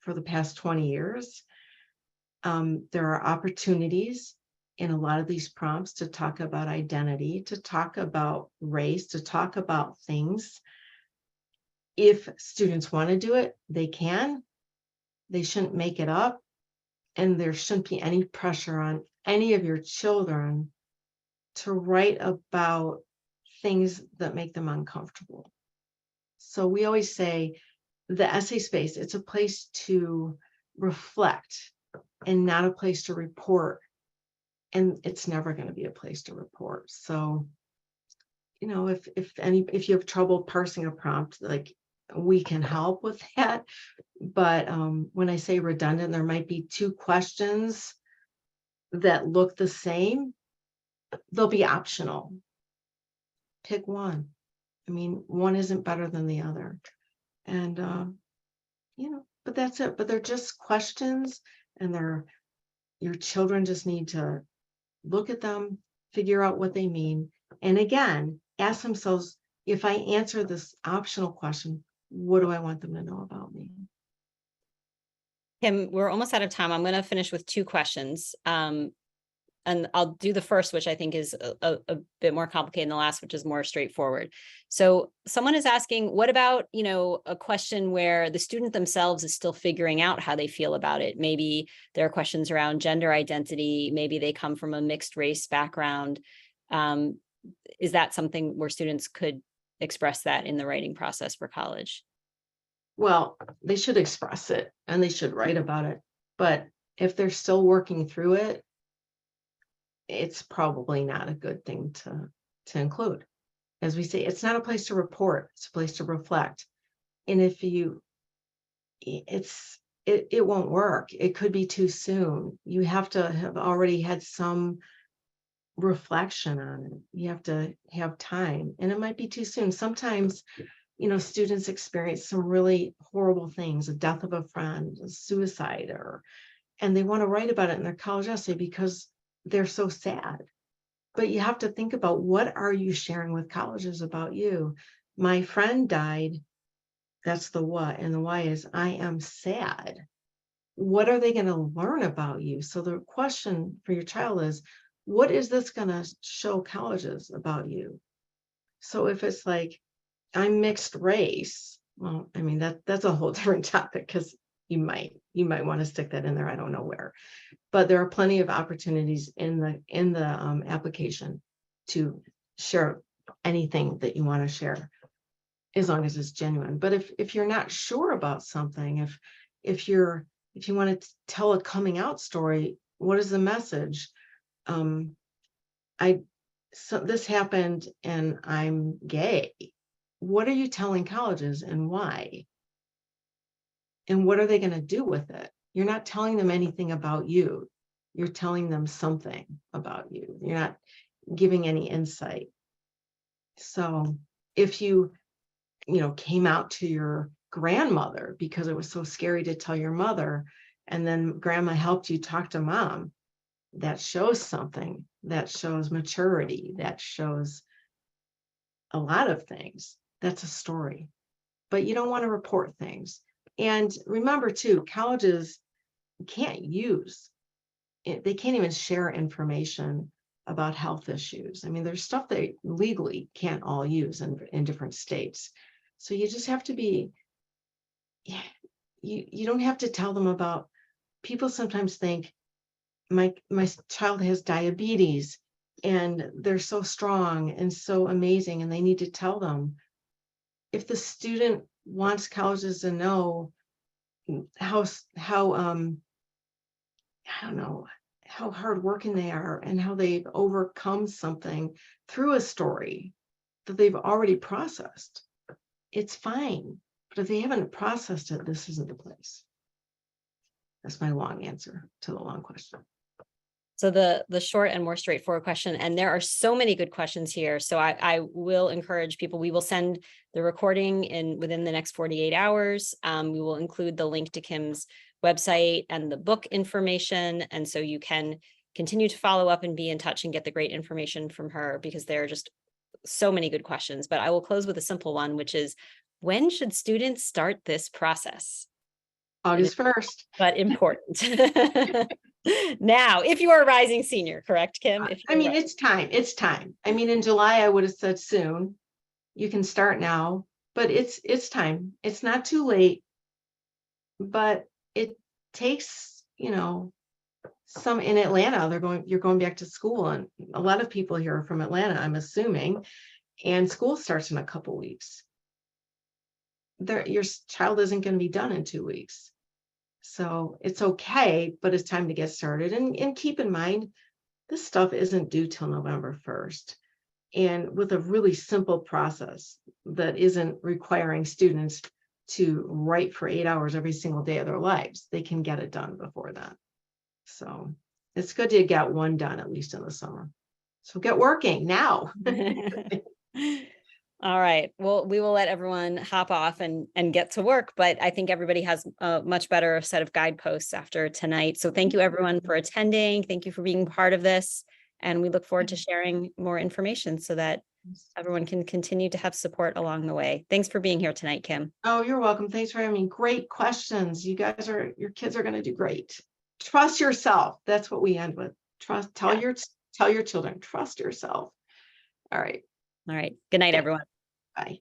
for the past 20 years. There are opportunities in a lot of these prompts to talk about identity, to talk about race, to talk about things if students want to do it, they can. They shouldn't make it up. And there shouldn't be any pressure on any of your children to write about things that make them uncomfortable. So we always say the essay space, it's a place to reflect and not a place to report. And it's never going to be a place to report. So, you know, if you have trouble parsing a prompt, like, we can help with that. But when I say redundant, there might be two questions that look the same. They'll be optional. Pick one. I mean, one isn't better than the other. And, you know, but that's it. But they're just questions, and your children just need to look at them, figure out what they mean. And again, ask themselves, if I answer this optional question, what do I want them to know about me? Kim, we're almost out of time. I'm going to finish with two questions. And I'll do the first, which I think is a bit more complicated than the last, which is more straightforward. So someone is asking, what about, you know, a question where the student themselves is still figuring out how they feel about it? Maybe there are questions around gender identity. Maybe they come from a mixed race background. Is that something where students could express that in the writing process for college? Well, they should express it and they should write about it. But if they're still working through it, it's probably not a good thing to include. As we say, it's not a place to report, it's a place to reflect. And if you, it won't work. It could be too soon. You have to have already had some reflection on it. You have to have time, and it might be too soon. Sometimes, you know, students experience some really horrible things, a death of a friend, a suicide, and they want to write about it in their college essay because they're so sad. But you have to think about, what are you sharing with colleges about you? My friend died. That's the what. And the why is, I am sad. What are they going to learn about you? So the question for your child is, what is this going to show colleges about you? So if it's like, I'm mixed race, well, I mean, that's a whole different topic, because you might want to stick that in there. I don't know where. But there are plenty of opportunities in the application to share anything that you want to share, as long as it's genuine. But if you're not sure about something, if you want to tell a coming out story, what is the message? So this happened and I'm gay. What are you telling colleges and why? And what are they going to do with it? You're not telling them anything about you. You're telling them something about you. You're not giving any insight. So if you came out to your grandmother because it was so scary to tell your mother, and then grandma helped you talk to mom, that shows something. That shows maturity. That shows a lot of things. That's a story. But you don't want to report things. And remember too, colleges can't use it, they can't even share information about health issues. I mean, there's stuff they legally can't all use in different states. So you just have to be, you don't have to tell them about, people sometimes think my child has diabetes and they're so strong and so amazing, and they need to tell them. If the student wants colleges to know how I don't know, how hardworking they are and how they've overcome something through a story that they've already processed, it's fine. But if they haven't processed it, this isn't the place. That's my long answer to the long question. So the short and more straightforward question, and there are so many good questions here. So I will encourage people, we will send the recording within the next 48 hours. We will include the link to Kim's website and the book information. And so you can continue to follow up and be in touch and get the great information from her, because there are just so many good questions. But I will close with a simple one, which is, when should students start this process? August 1st. But important. Now, if you are a rising senior, correct, Kim? I mean, it's time. I mean, in July, I would have said soon. You can start now. but it's time. It's not too late, but it takes, some in Atlanta, you're going back to school, and a lot of people here are from Atlanta, I'm assuming, and school starts in a couple weeks. Your child isn't going to be done in 2 weeks. So it's okay, but it's time to get started. And keep in mind, this stuff isn't due till November 1st. And with a really simple process that isn't requiring students to write for 8 hours every single day of their lives, they can get it done before that. So it's good to get one done, at least in the summer. So get working now. All right. Well, we will let everyone hop off and get to work, but I think everybody has a much better set of guideposts after tonight. So thank you everyone for attending. Thank you for being part of this. And we look forward to sharing more information so that everyone can continue to have support along the way. Thanks for being here tonight, Kim. Oh, you're welcome. Thanks for having me. Great questions. Your kids are going to do great. Trust yourself. That's what we end with. Trust, tell your children, trust yourself. All right. All right. Good night, everyone. Bye.